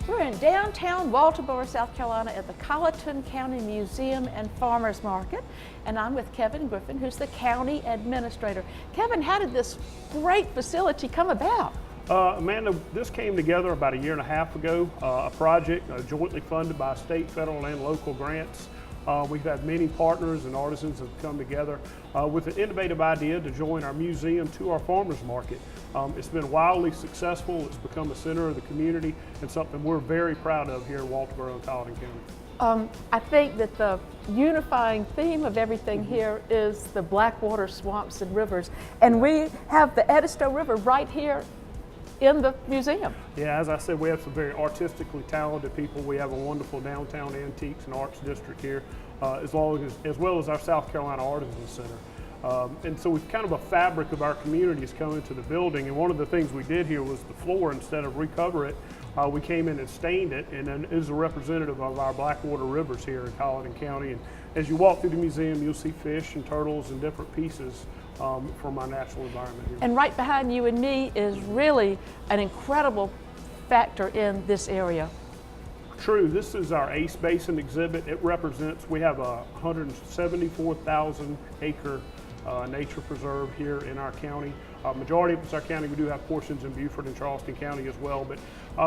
We're in downtown Walterboro, South Carolina at the Colleton County Museum and Farmers Market, and I'm with Kevin Griffin, who's the county administrator. Kevin, how did this great facility come about? Amanda, this came together about a year and a half ago, a project jointly funded by state, federal, and local grants. We've had many partners and artisans have come together with an innovative idea to join our museum to our farmers market. It's been wildly successful. It's become a center of the community and something we're very proud of here in Walterboro and Colleton County. I think that the unifying theme of everything here is the Blackwater swamps and rivers. And we have the Edisto River right here in the museum. Yeah, as I said, we have some very artistically talented people. We have a wonderful downtown antiques and arts district here, as well as our South Carolina Artisan Center. And so we've kind of a fabric of our community has come into the building. And one of the things we did here was the floor, instead of recover it, we came in and stained it, and then is a representative of our Blackwater rivers here in Colleton County. And as you walk through the museum, you'll see fish and turtles and different pieces from our natural environment here. And right behind you and me is really an incredible factor in this area. True, this is our Ace Basin exhibit. It represents, we have a 174,000 acre nature preserve here in our county. Majority of it's our county. We do have portions in Beaufort and Charleston County as well, but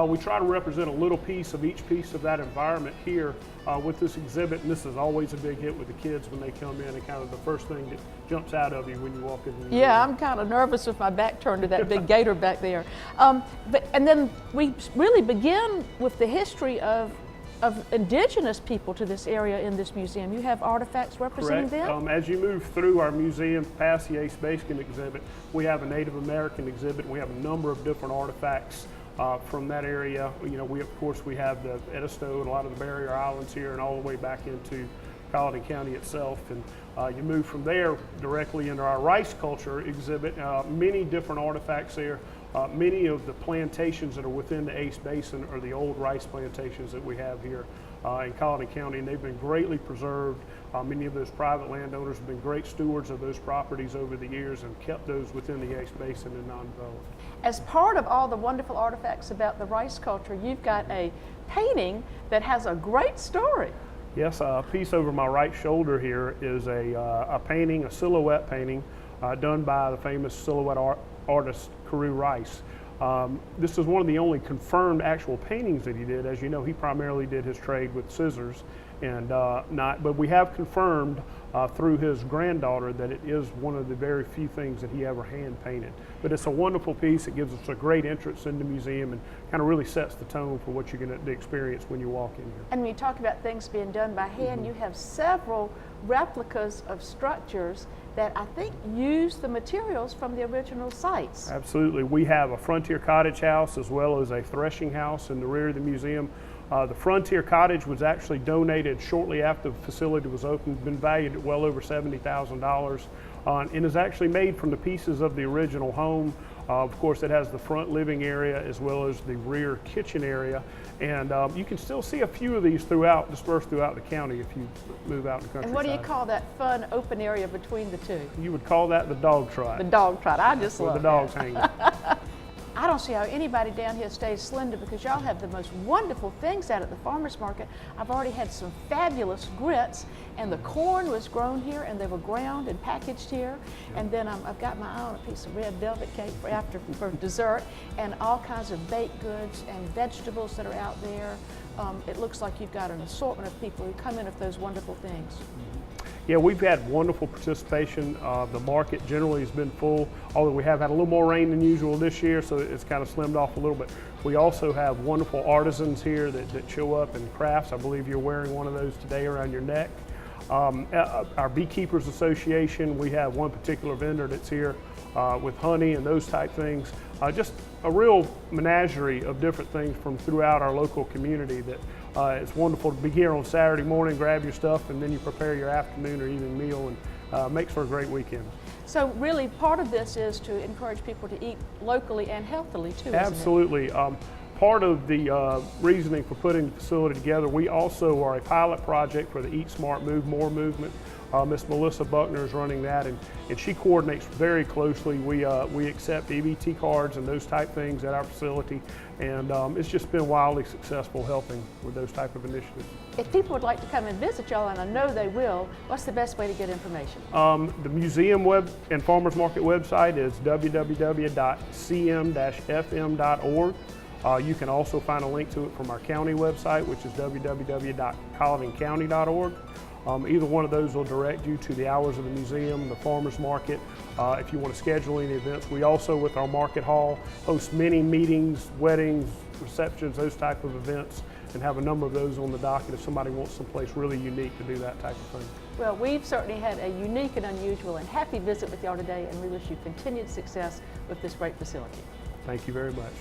we try to represent a little piece of each piece of that environment here with this exhibit, and this is always a big hit with the kids when they come in, and kind of the first thing that jumps out of you when you walk in the museum. Yeah, I'm kind of nervous with my back turned to that big gator back there. And then we really begin with the history of indigenous people to this area in this museum. You have artifacts representing Correct. them? As you move through our museum past the Ace Basin exhibit, we have a Native American exhibit. We have a number of different artifacts from that area. You know, we have the Edisto and a lot of the barrier islands here and all the way back into Colleton County itself. And you move from there directly into our rice culture exhibit. Many different artifacts there. Many of the plantations that are within the Ace Basin are the old rice plantations that we have here in Colleton County, and they've been greatly preserved. Many of those private landowners have been great stewards of those properties over the years and kept those within the Ace Basin and non-developed. As part of all the wonderful artifacts about the rice culture, you've got a painting that has a great story. Yes, a piece over my right shoulder here is a painting, a silhouette painting done by the famous silhouette artist Carew Rice. This is one of the only confirmed actual paintings that he did. As you know, he primarily did his trade with scissors, and but we have confirmed through his granddaughter that it is one of the very few things that he ever hand painted. But it's a wonderful piece. It gives us a great entrance in the museum and kind of really sets the tone for what you're going to experience when you walk in here. And when you talk about things being done by hand, you have several replicas of structures that I think use the materials from the original sites. Absolutely. We have a Frontier Cottage house as well as a threshing house in the rear of the museum. The Frontier Cottage was actually donated shortly after the facility was opened, been valued at well over $70,000, and is actually made from the pieces of the original home. Of course, it has the front living area as well as the rear kitchen area, and you can still see a few of these dispersed throughout the county if you move out in the countryside. And what do you call that fun open area between the two? You would call that the dog trot. The dog trot. I just love where the dogs hang. I don't see how anybody down here stays slender because y'all have the most wonderful things out at the farmers market. I've already had some fabulous grits, and the corn was grown here and they were ground and packaged here. And then I've got my eye on a piece of red velvet cake for dessert, and all kinds of baked goods and vegetables that are out there. It looks like you've got an assortment of people who come in with those wonderful things. Yeah, we've had wonderful participation. The market generally has been full, although we have had a little more rain than usual this year, so it's kind of slimmed off a little bit. We also have wonderful artisans here that show up in crafts. I believe you're wearing one of those today around your neck. Our Beekeepers Association, we have one particular vendor that's here with honey and those type things. Just a real menagerie of different things from throughout our local community that it's wonderful to be here on Saturday morning, grab your stuff, and then you prepare your afternoon or evening meal, and makes for a great weekend. So really part of this is to encourage people to eat locally and healthily too, Absolutely. part of the reasoning for putting the facility together, we also are a pilot project for the Eat Smart, Move More movement. Miss Melissa Buckner is running that, and she coordinates very closely. We accept EBT cards and those type things at our facility, and it's just been wildly successful helping with those type of initiatives. If people would like to come and visit y'all, and I know they will, what's the best way to get information? The museum web and farmers market website is www.cm-fm.org. You can also find a link to it from our county website, which is www.colletoncounty.org. Either one of those will direct you to the hours of the museum, the farmers market, if you want to schedule any events. We also, with our market hall, host many meetings, weddings, receptions, those type of events, and have a number of those on the docket if somebody wants someplace really unique to do that type of thing. Well, we've certainly had a unique and unusual and happy visit with y'all today, and we wish you continued success with this great facility. Thank you very much.